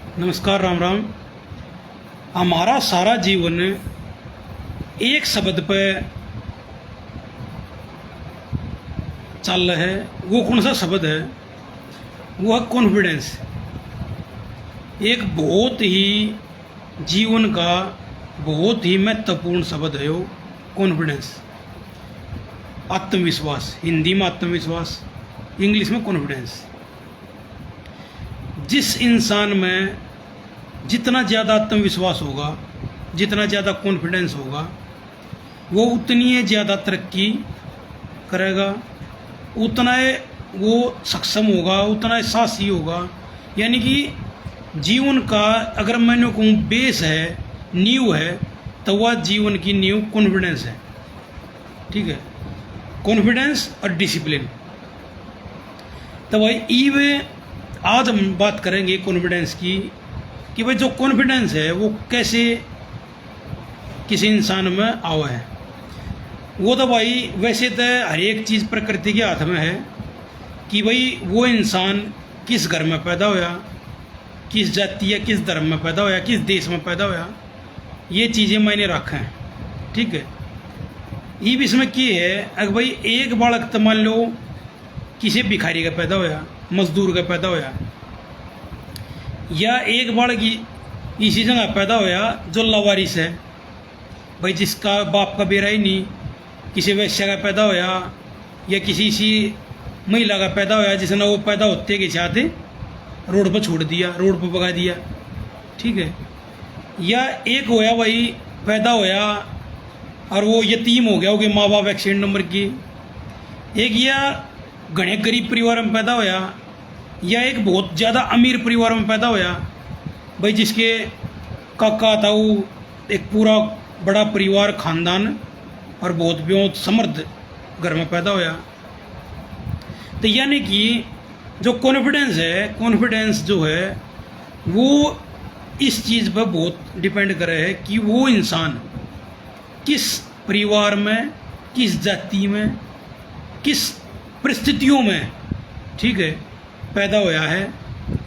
नमस्कार, राम राम। हमारा सारा जीवन एक शब्द पे चल रहा है। वो कौन सा शब्द है? वो है कॉन्फिडेंस। एक बहुत ही जीवन का बहुत ही महत्वपूर्ण शब्द है वो कॉन्फिडेंस। आत्मविश्वास, हिंदी में आत्मविश्वास, इंग्लिश में कॉन्फिडेंस। जिस इंसान में जितना ज़्यादा आत्मविश्वास होगा, जितना ज़्यादा कॉन्फिडेंस होगा, वो उतनी ही ज़्यादा तरक्की करेगा, उतना ही वो सक्षम होगा, उतना ही साहसी होगा। यानी कि जीवन का अगर मैंने कहूँ बेस है, नींव है, तो वह जीवन की नींव कॉन्फिडेंस है। ठीक है, कॉन्फिडेंस और डिसिप्लिन। तो भाई वे आज हम बात करेंगे कॉन्फिडेंस की कि भाई जो कॉन्फिडेंस है वो कैसे किसी इंसान में आवा है। वो तो भाई वैसे तो हर एक चीज़ प्रकृति के हाथ में है कि भाई वो इंसान किस घर में पैदा होया, किस जाति या किस धर्म में पैदा होया, किस देश में पैदा होया, ये चीज़ें मैंने रखा है। ठीक है, ये भी इसमें क्या है, अगर भाई एक बालक तो मान लो किसी भिखारी का पैदा होया, मजदूर का पैदा होया, या एक बालक इसी जगह पैदा होया जो लावारिस है, भाई जिसका बाप का बेरा ही नहीं, किसी वैश्य का पैदा होया, या किसी इसी महिला का पैदा होया जिसने वो पैदा होते के साथ रोड पर छोड़ दिया, रोड पर भगा दिया। ठीक है, या एक होया भाई पैदा होया और वो यतीम हो गया, हो गए माँ बाप एक्सीडेंट नंबर की। एक या घने गरीब परिवार में पैदा होया, या एक बहुत ज़्यादा अमीर परिवार में पैदा होया, भाई जिसके काका ताऊ एक पूरा बड़ा परिवार, खानदान और बहुत समृद्ध घर में पैदा होया। तो यानी कि जो कॉन्फिडेंस है, कॉन्फिडेंस जो है वो इस चीज़ पर बहुत डिपेंड करे है कि वो इंसान किस परिवार में, किस जाति में, किस परिस्थितियों में, ठीक है, पैदा होया है,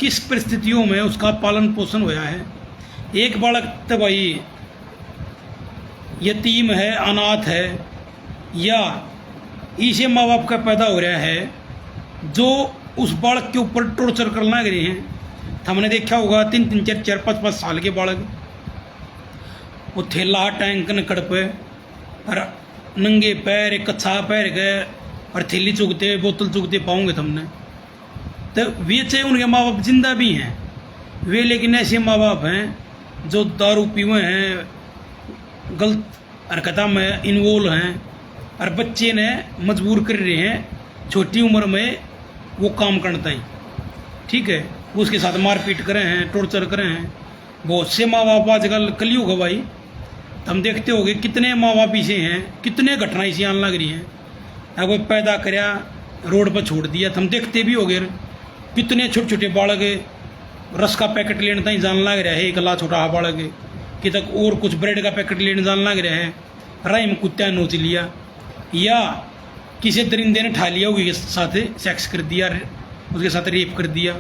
किस परिस्थितियों में उसका पालन पोषण होया है। एक बालक तो भाई यतीम है, अनाथ है, या इसे माँ बाप का पैदा हो रहा है जो उस बालक के ऊपर टॉर्चर करना लग रहे हैं। हमने देखा होगा 3-3, 4-4, 5-5 साल के बालक वो थैला टैंक नकड़ पे और नंगे पैर, कच्छा पैर गए और थैली चुगते, बोतल चुगते पाओगे तुमने। तो वे चाहे उनके माँ बाप जिंदा भी हैं वे, लेकिन ऐसे माँ बाप हैं जो दारू पीवे हैं, गलत हरकतों में इन्वॉल्व हैं, और बच्चे ने मजबूर कर रहे हैं छोटी उम्र में वो काम करता ही। ठीक है, उसके साथ मारपीट करें हैं, टॉर्चर करें हैं। बहुत से माँ बाप आजकल कलयुग है भाई, हम देखते होंगे कितने माँ बाप इसे हैं, कितने घटनाएं इसे आने लग रही हैं। अब कोई पैदा कराया रोड पर छोड़ दिया, हम देखते भी हो गए कितने छोटे छोटे बालक रस का पैकेट लेने तक जान लग रहा है। एक ला छोटा बालक कि तक और कुछ ब्रेड का पैकेट लेने जान लग रहा है, राई में कुत्ता नोच लिया, या किसी दरिंदे ने ठा लिया, उसके साथ सेक्स कर दिया, उसके साथ रेप कर दिया।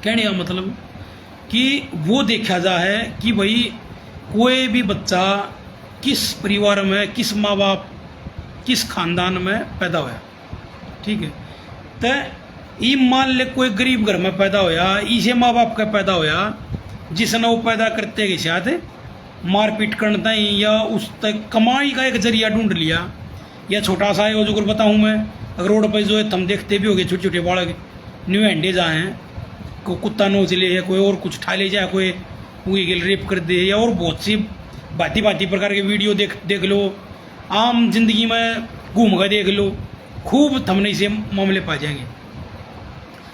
कहने का मतलब कि वो देखा जा है कि भाई कोई भी बच्चा किस परिवार में, किस माँ बाप, किस खानदान में पैदा होया। ठीक है, तो ये मान ले कोई गरीब घर में पैदा होया, इसे माँ बाप का पैदा होया जिसने वो पैदा करते के साथ मारपीट करता ही, या उस तक कमाई का एक जरिया ढूंढ लिया। या छोटा सा है वो जो बताऊँ मैं, अगर रोड पर जो है हम देखते भी हो गए छोटे छोटे बालक न्यू हैंडे जाए हैं, कोई कुत्ता नोच ले, या कोई और कुछ ठा ले जाए, कोई वही गेल रेप कर दे, या और बहुत सी भांति भांति प्रकार के वीडियो देख लो, आम जिंदगी में घूम कर देख लो, खूब हमने इसे मामले पा जाएंगे।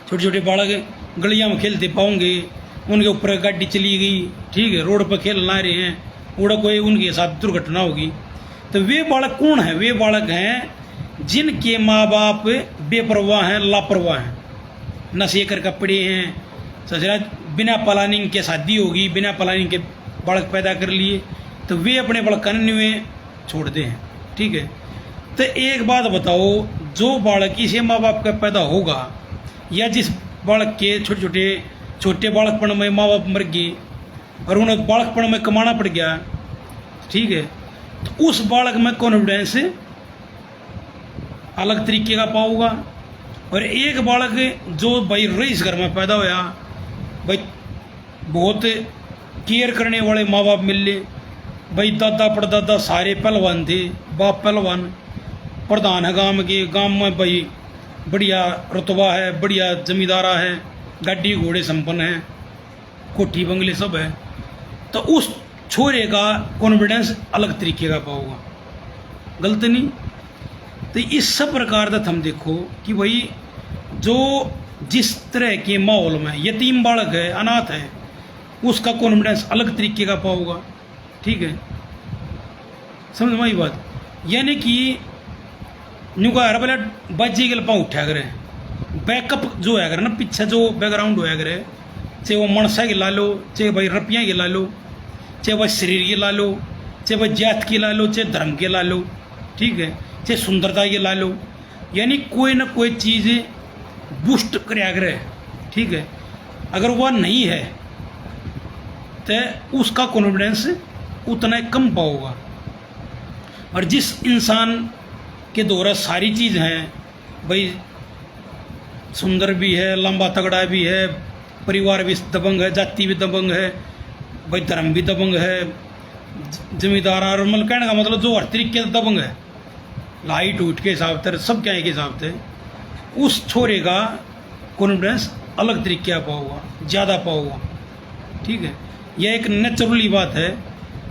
छोटे छोटे बालक गलियां में खेलते पाओगे, उनके ऊपर गाड़ी चली गई, ठीक है, रोड पर खेल ला रहे हैं, उड़ा कोई उनके साथ दुर्घटना होगी। तो वे बालक कौन है? वे बालक हैं जिनके माँ बाप बेपरवाह हैं, लापरवाह हैं, नशे कर कपड़े हैं, ससुरा बिना प्लानिंग के शादी होगी, बिना प्लानिंग के बालक पैदा कर लिए, तो वे अपने बालक अन्य छोड़ते हैं। ठीक है, तो एक बात बताओ, जो बालक इसे माँ बाप का पैदा होगा, या जिस बालक के छोटे छोटे छोटे बालकपन में माँ बाप मर गए और उन्हें बालकपन में कमाना पड़ गया, ठीक है, तो उस बालक में कॉन्फिडेंस अलग तरीके का पाऊंगा। और एक बालक जो भाई रईस घर में पैदा होया, भाई बहुत केयर करने वाले माँ बाप मिल ले, भाई दादा परदादा सारे पहलवान थे, बाप पहलवान, प्रधान है गांव में भाई बढ़िया रुतबा है, बढ़िया जमींदारा है, गाड़ी घोड़े संपन्न है, कोठी बंगले सब है, तो उस छोरे का कॉन्फिडेंस अलग तरीके का पाओगा, गलत नहीं। तो इस सब प्रकार का हम देखो कि भाई जो जिस तरह के माहौल में यतीम बालक है, अनाथ है, उसका कॉन्फिडेंस अलग तरीके का पाओगा, ठीक है, समझ में आई बात। यानी कि न्यू का पहले बाजी के लपा उठा करे, बैकअप जो है करे ना, पीछे जो बैकग्राउंड होया करे, चाहे वो मनसा के ला लो, चाहे भाई रुपया के ला लो, चाहे वह शरीर के ला लो, चाहे वह जात के ला लो, चाहे धर्म के ला लो, ठीक है, चाहे सुंदरता के ला लो, यानी कोई ना कोई चीज़ बूस्ट कराया करे, ठीक है। अगर वह नहीं है तो उसका कॉन्फिडेंस उतना कम पाओगा। और जिस इंसान के द्वारा सारी चीज़ हैं, भाई सुंदर भी है, लंबा तगड़ा भी है, परिवार भी दबंग है, जाति भी दबंग है, भाई धर्म भी दबंग है, जमींदार और मतलब कहने का मतलब जो हर तरीके से दबंग है, लाइट उठ के हिसाब से सब क्या के हिसाब से, उस छोरे का कॉन्फिडेंस अलग तरीके का पाओगा, ज़्यादा पाओगा, ठीक है। यह एक नेचुरली बात है,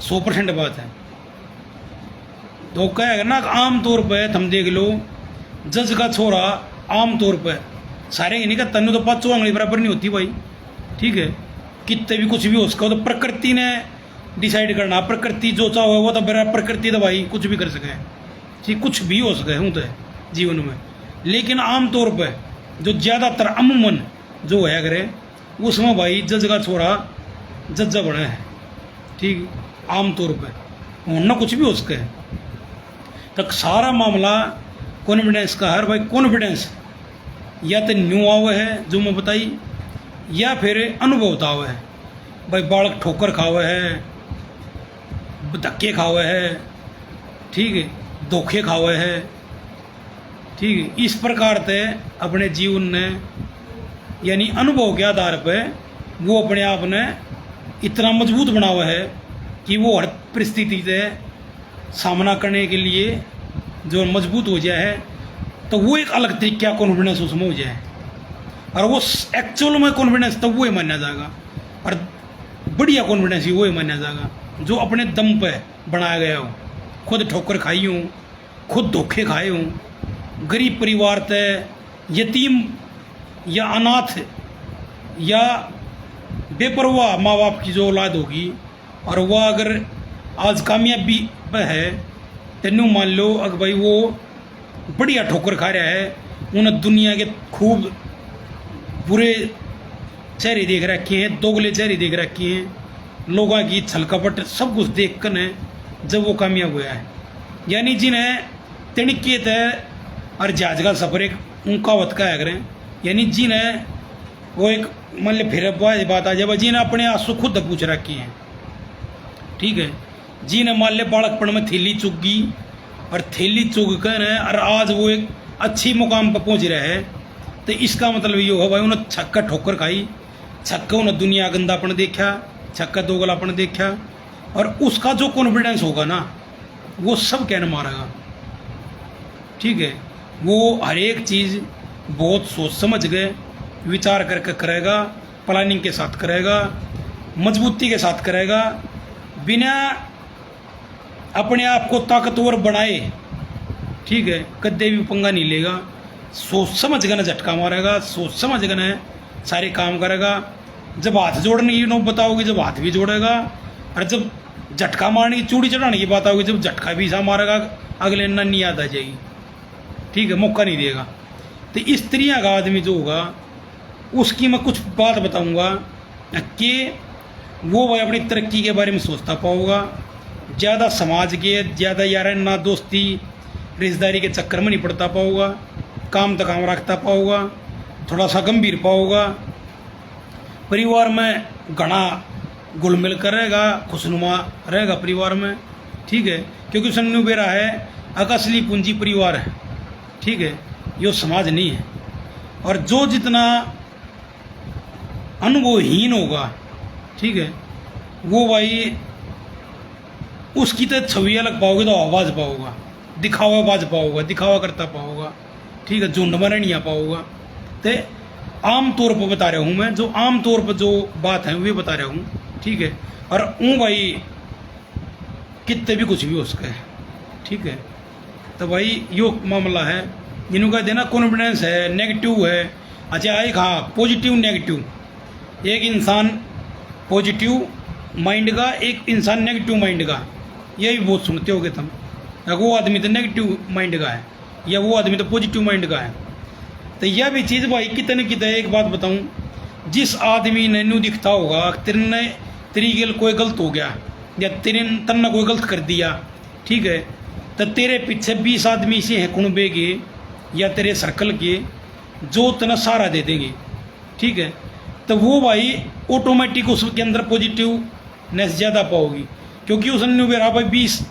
100% बात है। तो क्या है ना, आम तौर पर हम देख लो, जज का छोरा आम तौर पर सारे नहीं का तनु तो 5 आंगली बराबर नहीं होती भाई, ठीक है, कितने भी कुछ भी हो सका, तो प्रकृति ने डिसाइड करना, प्रकृति जो चाहो वो तो बराबर, प्रकृति तो भाई कुछ भी कर सके, ठीक, कुछ भी हो सके हूँ तो जीवन में। लेकिन आम तौर पर जो ज़्यादातर अमूमन जो है करे, उसमें भाई जज का छोरा जज्जा बना है, ठीक, आम तौर पर होना कुछ भी हो सके। तक सारा मामला कॉन्फिडेंस का है भाई। कॉन्फिडेंस या तो न्यू आवे है जो मैं बताई, या फिर अनुभव आवे है भाई। बालक ठोकर खावे है, धक्के खावे है, ठीक है, धोखे खावे है, ठीक है, इस प्रकार से अपने जीवन ने यानी अनुभव के आधार पर वो अपने आप ने इतना मजबूत बना हुआ है कि वो हर परिस्थिति से सामना करने के लिए जो मजबूत हो जाए है, तो वो एक अलग तरीके का कॉन्फिडेंस उसमें हो जाए, और वो एक्चुअल में कॉन्फिडेंस तो वो ही माना जाएगा, और बढ़िया कॉन्फिडेंस ही वो ही माना जाएगा जो अपने दम पे बनाया गया हो, खुद ठोकर खाई हूँ, खुद धोखे खाए हूँ, गरीब परिवार से, यतीम या अनाथ या बेपरवाह माँ बाप की जो औलाद होगी, और वह अगर आज कामयाबी पे है, तेनू मान लो अगर भाई वो बढ़िया ठोकर खा रहा है, उन्हें दुनिया के खूब बुरे चेहरे देख रखे हैं, दोगले चेहरे देख रखे हैं, लोगों की छल कपट सब कुछ देख कर है जब वो कामयाब हुआ है। यानी जिन्हें तणिकेत है और जहाज का सफर एक उनकावत का है करें, यानी जिन्हें वो एक मान लो फिर बात आ जाए, जिन्हें अपने आंसू खुद पूछ रखी हैं, ठीक है, जिन्हें मान ले बालकपन में थैली चुग गई और थैली चुग कर है और आज वो एक अच्छी मुकाम पर पहुंच रहा है, तो इसका मतलब ये हो भाई उन्हें छक्का ठोकर खाई, छक्का उन्हें दुनिया गंदापन देखा, छक्का दोगलापन देखा, और उसका जो कॉन्फिडेंस होगा ना वो सब कहने मारेगा, ठीक है। वो हर एक चीज़ बहुत सोच समझ गए विचार करके करेगा, प्लानिंग के साथ करेगा, मजबूती के साथ करेगा, बिना अपने आप को ताकतवर बनाए, ठीक है, कदे भी पंगा नहीं लेगा, सोच समझ कर झटका मारेगा, सोच समझ कर सारे काम करेगा। जब हाथ जोड़ने की नौबत बताओगे जब हाथ भी जोड़ेगा, और जब झटका मारने की चूड़ी चढ़ाने की बात आओगी जब झटका भी सा मारेगा, अगले नन्नी याद आ जाएगी, ठीक है, मौका नहीं देगा। तो इस तरह का आदमी जो होगा उसकी मैं कुछ बात बताऊंगा कि वो भाई अपनी तरक्की के बारे में सोचता पाओगा, ज़्यादा समाज के, ज़्यादा यार ना दोस्ती रिश्तेदारी के चक्कर में नहीं पड़ता पाओगा, काम तो काम रखता पाओगा, थोड़ा सा गंभीर पाओगा, परिवार में घना घुल मिल कर रहेगा, खुशनुमा रहेगा परिवार में, ठीक है। क्योंकि सन्नू बेरा है एक असली पूंजी परिवार है, ठीक है, यो समाज नहीं है। और जो जितना अनुभवहीन होगा, ठीक है, वो भाई उसकी तो छवि अलग पाओगे तो आवाज़ पाओगा, दिखावा बाज पाओगा, दिखावा करता पाओगा, ठीक है, झुंड में नहीं आ पाओगा। तो आम तौर पर बता रहा हूँ मैं, जो आम तौर पर जो बात है वे बता रहा हूँ, ठीक है। और ऊँ भाई कितने भी कुछ भी हो सके, ठीक है। तो भाई यो मामला है, जिन्हों का देना कॉन्फिडेंस है, नेगेटिव है। अच्छा एक हाँ पॉजिटिव नेगेटिव, एक इंसान पॉजिटिव माइंड का, एक इंसान नेगेटिव माइंड का, यही बहुत सुनते होगे तुम। वो आदमी तो नेगेटिव माइंड का है या वो आदमी तो पॉजिटिव माइंड का है। तो यह भी चीज़ भाई कितने कितने, एक बात बताऊं, जिस आदमी ने नू दिखता होगा तेरी गल कोई गलत हो गया या तन्ने कोई गलत कर दिया, ठीक है, तो तेरे पीछे 20 आदमी से हैं कुनबे के या तेरे सर्कल के जो तना सहारा दे देंगे, ठीक है। तो वो भाई ऑटोमेटिक उसके अंदर पॉजिटिवनेस ज़्यादा पाओगी, क्योंकि उसने मेरा भाई 20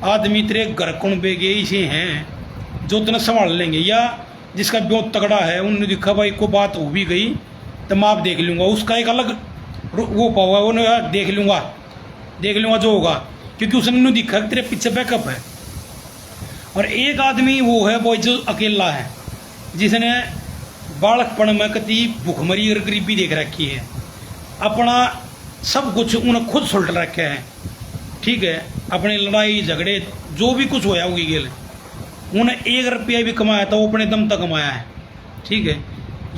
आदमी तेरे घर कुनबे के इसे हैं जो तना संभाल लेंगे, या जिसका बहुत तगड़ा है उन्होंने दिखा भाई को बात हो भी गई तो मैं आप देख लूँगा, उसका एक अलग वो पाओगा, वो देख लूँगा जो होगा, क्योंकि उसने दिखा तेरे पीछे बैकअप है। और एक आदमी वो है वो जो अकेला है, जिसने बालकपन में कति भूखमरी और गरीबी देख रखी है, अपना सब कुछ उन्हें खुद सुलट रखे है, ठीक है। अपने लड़ाई झगड़े जो भी कुछ होया होगी गेल, उन्हें 1 रुपया भी कमाया था वो अपने दम तक कमाया है, ठीक है।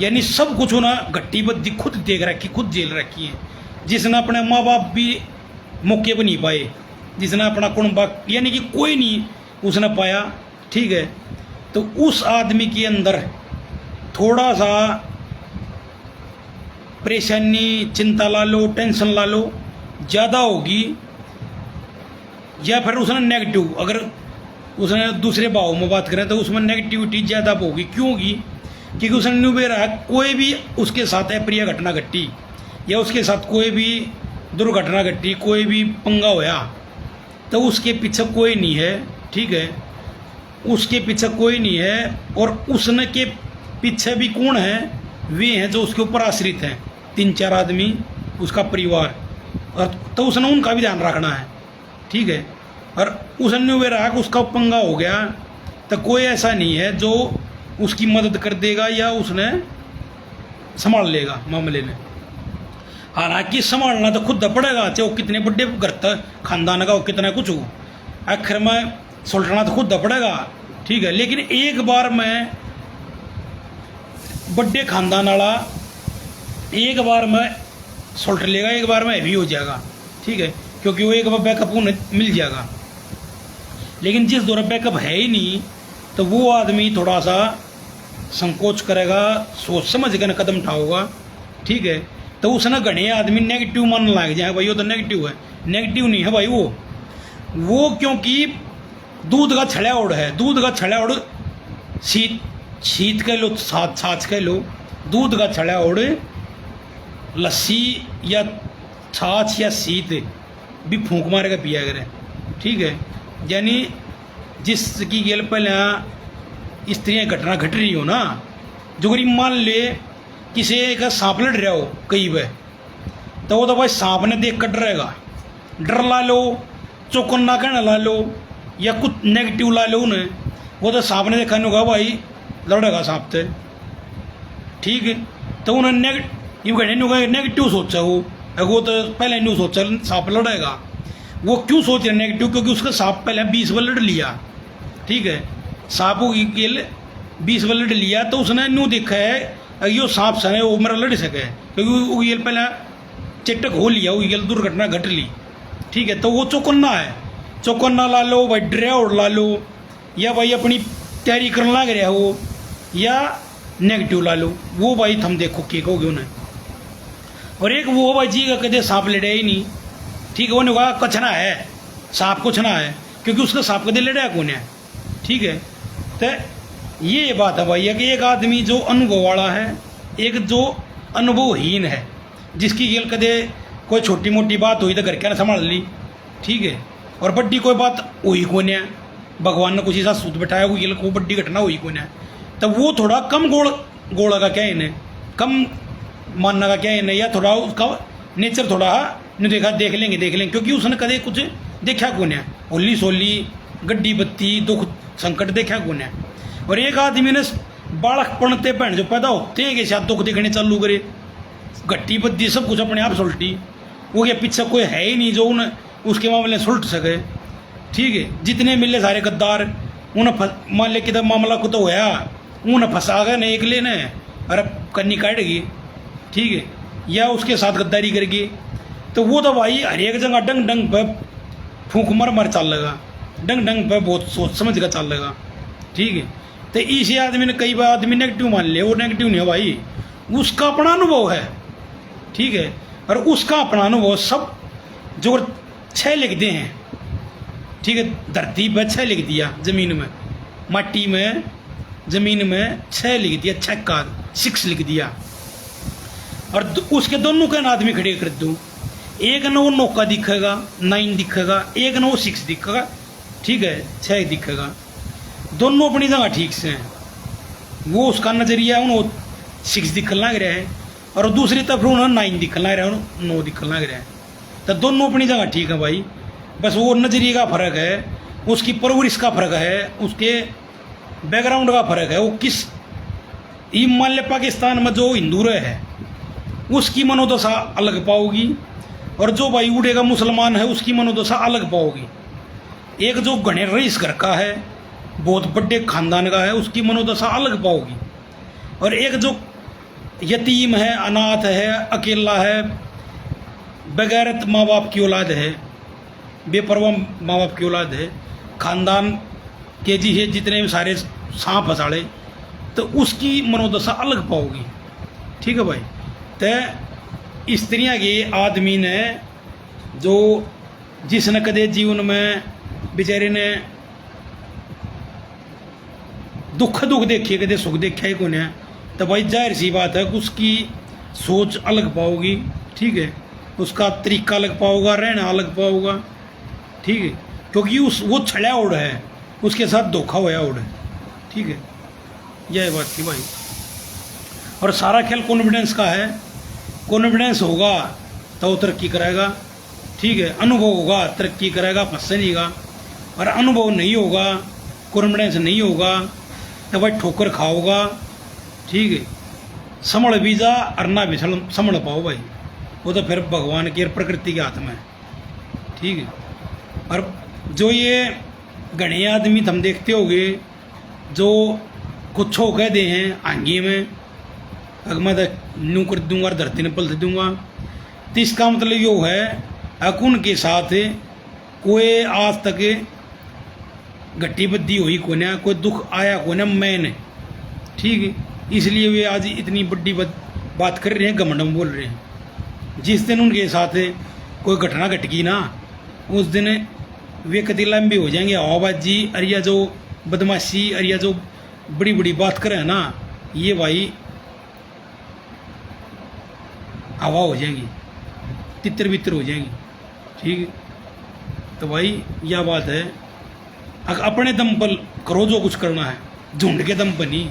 यानी सब कुछ उन्हें घट्टी बद्दी खुद देख रखी, खुद झेल रखी है, जिसने अपने माँ बाप भी मौके पर नहीं पाए, जिसने अपना कुनबा यानी कि कोई नहीं उसने पाया, ठीक है। तो उस आदमी के अंदर थोड़ा सा परेशानी, चिंता ला लो, टेंशन ला लो, ज़्यादा होगी, या फिर उसने नेगेटिव, अगर उसने दूसरे भाव में बात करें तो उसमें नेगेटिविटी ज़्यादा होगी। क्यों होगी? क्योंकि उसने न्यूबे रहा, कोई भी उसके साथ अप्रिय घटना घटी या उसके साथ कोई भी दुर्घटना घटी, कोई भी पंगा होया, तो उसके पीछे कोई नहीं है, ठीक है, उसके पीछे कोई नहीं है। और उसने के पीछे भी कौन है? वे हैं जो उसके ऊपर आश्रित हैं, 3-4 आदमी, उसका परिवार, और तो उसने उनका भी ध्यान रखना है, ठीक है। और उसने वे रहा कि उसका पंगा हो गया तो कोई ऐसा नहीं है जो उसकी मदद कर देगा या उसने संभाल लेगा मामले में। हालांकि संभालना तो खुद पड़ेगा, चाहे वो कितने बड़े घर तक खानदान का हो, कितना कुछ हो, आखिर में सुलटना तो खुद पड़ेगा, ठीक है। लेकिन एक बार में बड़े खानदान वाला एक बार में सुलट लेगा, एक बार में हैवी हो जाएगा, ठीक है, क्योंकि वो एक बार बैकअप उन्हें मिल जाएगा। लेकिन जिस दौरान बैकअप है ही नहीं तो वो आदमी थोड़ा सा संकोच करेगा, सोच समझ कर कदम उठाओगा, ठीक है। तो उसने घने आदमी नेगेटिव मानने लग जाए, भाई वो तो नेगेटिव है। नेगेटिव नहीं है भाई वो क्योंकि दूध का छड़ाउड़ है। दूध का छड़ाउड़ शीत कह लो, छाछ कह लो, दूध का छड़ाउड़ लस्सी या छाछ या शीत भी फूंक मार के पिया करे, ठीक है। यानी जिसकी गेल पहले स्त्रियाँ घटना घट रही हो ना, जो गरीब मान ले किसी का सांप लड़ रहा हो कई बार, तो वो तो भाई सांप ने देख कर डरेगा, डर ला लो, चौकन्ना कहना ला लो या कुछ नेगेटिव ला लो उन्हें, वो तो सांप ने देखा नहीं होगा भाई लड़ेगा सांप से, ठीक है। तो उन्हें नेगेटिव सोचा वो तो पहले न्यू सोचा सांप लड़ेगा। वो क्यों सोच रहे नेगेटिव? क्योंकि उसका सांप पहले 20 बार लड़ लिया, ठीक है, सांप की गेल 20 बार लड़ लिया, तो उसने न्यू देखा है यो सांप से वो मेरा लड़ सके, क्योंकि वो गेल पहले चेटक हो लिया, वो गेल दुर्घटना घट ली, ठीक है। तो वो चौकन्ना है, चौकन्ना ला लो भाई, ड्राइवर ला लो, या भाई अपनी तैयारी करने लग रहा हो, या नेगेटिव ला लो, वो भाई थम देखो के कहोगे उन्हें। और एक वो भाई जी का कदे सांप लड़े ही नहीं, ठीक है, उन्होंने कहा कछना है, सांप कुछना है, क्योंकि उसका सांप कदे लड़ा कौन है, ठीक है। तो ये बात है भाई कि एक आदमी जो अनुभव वाला है, एक जो अनुभवहीन है, जिसकी गेल कदे कोई छोटी मोटी बात हुई तो घर क्या संभाल ली, ठीक है। और बड्डी कोई बात हुई कौन है, भगवान ने कुछ ऐसा सूत बैठाया हुई गेल को बड्डी घटना हुई कौन है, तो वो थोड़ा कम गोड़ का क्या इन्हें कम मानने का क्या इन्हें, या थोड़ा उसका नेचर थोड़ा नहीं देखा, देख लेंगे क्योंकि उसने कदे कुछ देखा कौन है, होली सोली गड्डी बत्ती दुख संकट देखा कौन है। और एक आदमी ने बालक पढ़ते बहन जो पैदा होते हैं कि शायद दुख देखने चालू करे, गट्टी बद्दी सब कुछ अपने आप सुलटी, वो के पीछे कोई है ही नहीं जो उन उसके मामले सुलट सके, ठीक है। जितने मिले सारे गद्दार उन्हें मान ले कि मामला को तो होया उन्हें फंसा गए ने एक लेने और कन्नी काटेगी, ठीक है, या उसके साथ गद्दारी करेगी, तो वो तो भाई हर एक जगह डंग डंग पे फूंक मर चल लेगा, डंग डंग पे बहुत सोच समझ कर चल लेगा, ठीक है। तो इसी आदमी ने कई बार आदमी नेगेटिव मान लिया, वो नेगेटिव नहीं है भाई, उसका अपना अनुभव है, ठीक है। और उसका अपना अनुभव सब जो 6 लिख दे हैं, ठीक है, धरती पर 6 लिख दिया, जमीन में माटी में जमीन में 6 लिख दिया, 6 का 6 लिख दिया, और उसके दोनों का आदमी खड़े कर दूँ, एक न वो नौका दिखेगा 9 दिखेगा, एक न वो 6 दिखेगा, ठीक है, 6 दिखेगा, दोनों अपनी जगह ठीक से हैं। वो उसका नजरिया उन 6 दिखने लग रहा है और दूसरी तरफ उन्होंने 9 दिखने लग रहा है, 9 दिखने लग रहा है, तो दोनों अपनी जगह ठीक है भाई, बस वो नजरिए का फर्क है, उसकी परवरिश का फर्क है, उसके बैकग्राउंड का फर्क है, वो किस ये मान ले पाकिस्तान में जो हिंदू है उसकी मनोदशा अलग पाओगी, और जो भाई उड़ेगा मुसलमान है उसकी मनोदशा अलग पाओगी। एक जो घने रईस घर का है बहुत बड़े खानदान का है उसकी मनोदशा अलग पाओगी, और एक जो यतीम है अनाथ है अकेला है बगैरत माँ बाप की औलाद है बेपरवाह माँ बाप की औलाद है खानदान के जी है जितने भी सारे सांप हसाड़े, तो उसकी मनोदशा अलग पाओगी, ठीक है भाई। तो इस तरह के आदमी ने जो जिसने कदे जीवन में बेचारे ने दुख देखिए कदे सुख देखा ही कौन है, तो भाई जाहिर सी बात है कि उसकी सोच अलग पाओगी, ठीक है, उसका तरीका अलग पाओगा, रहना अलग पाओगा, ठीक है, क्योंकि वो छड़ा उड़ है, उसके साथ धोखा होया उड़, ठीक है, यह बात थी भाई। और सारा खेल कॉन्फिडेंस का है, कॉन्फिडेंस होगा तो वो तरक्की करेगा, ठीक है, अनुभव होगा तरक्की करेगा फंसेगा, और अनुभव नहीं होगा कॉन्फिडेंस नहीं होगा तो भाई ठोकर खाओगा, ठीक है, संभल भी जा और ना भी संभल पाओ भाई, वो तो फिर भगवान की और प्रकृति के हाथ में है, ठीक है। और जो ये घने आदमी तुम देखते होगे जो कुछ हो कह दे हैं आंगी में अगर मैं नू कर दूंगा और धरती ने पलट दूंगा, तो इसका मतलब यो है अकुन के साथ कोई आज तक घट्टी बद्दी हुई को ना, कोई दुख आया को ना मैंने, ठीक है, इसलिए वे आज इतनी बड़ी बात कर रहे हैं, घमंड में बोल रहे हैं। जिस दिन उनके साथ कोई घटना घट गई ना उस दिन वे कति लंबे हो जाएंगे, हवाबाजी और या जो बदमाशी और या जो बड़ी बड़ी बात करे ना, ये भाई हवा हो जाएंगी, तितर बितर हो जाएंगी, ठीक है। तो भाई यह बात है, अपने दम पर करो जो कुछ करना है, झुंड के दम पर नहीं,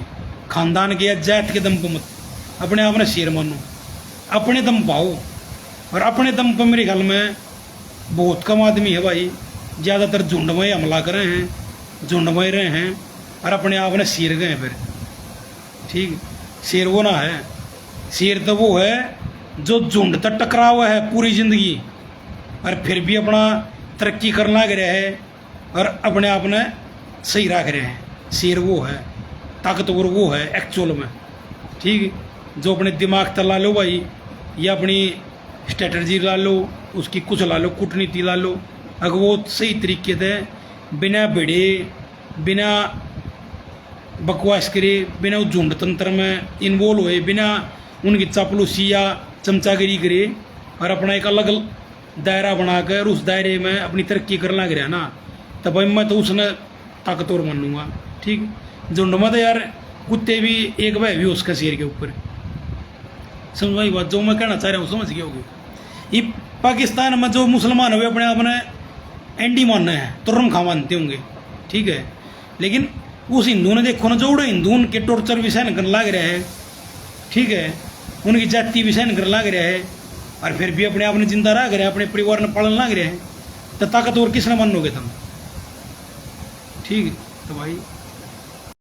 खानदान के या जात के दम पर मत, अपने आप ने शेर मानो, अपने दम पाओ। और अपने दम पर मेरे ख्याल में बहुत कम आदमी है भाई, ज़्यादातर झुंड में हमला करे हैं, झुंड में रहे हैं और अपने आप ने शेर गए फिर, ठीक। शेर वो ना है, शेर तो वो है जो झुंड तक टकरा हुआ है पूरी जिंदगी और फिर भी अपना तरक्की करना लग रहा है और अपने आप ने सही रख रहे हैं। शेर वो है, ताकतवर वो है एक्चुअल में, ठीक। जो अपने दिमाग तक ला लो भाई, या अपनी स्ट्रेटजी ला लो, उसकी कुछ ला लो, कूटनीति ला लो, अगर वो सही तरीके से बिना भिड़े बिना बकवास करे, बिना उस झुंड तंत्र में इन्वॉल्व हुए, बिना उनकी चापलूसी या चमचागिरी करे और अपना एक अलग दायरा बनाकर उस दायरे में अपनी तरक्की करना लग रहा ना, तो भाई मैं तो उसने ताकतवर मानूंगा, ठीक। झुंड में तो यार कुत्ते भी एक भाई भी उसका शेर के ऊपर, समझ भाई बात जो मैं कहना चाह रहा हूँ समझ गए होगे। ये पाकिस्तान में जो मुसलमान हुए अपने आप ने एंडी मानना है, तुर्रम खा मानते होंगे, ठीक है, लेकिन उस हिंदू ने देखो ना जो उड़े हिंदू उनके टॉर्चर भी सहन करने लग रहा है, ठीक है, उनकी जाति भी सहन करने लग रहा है, और फिर भी अपने आप ने जिंदा रह गया, अपने परिवार ने पालन लग रहे हैं, तो ताकतवर किसने मानोगे तुम? ठीक है तो भाई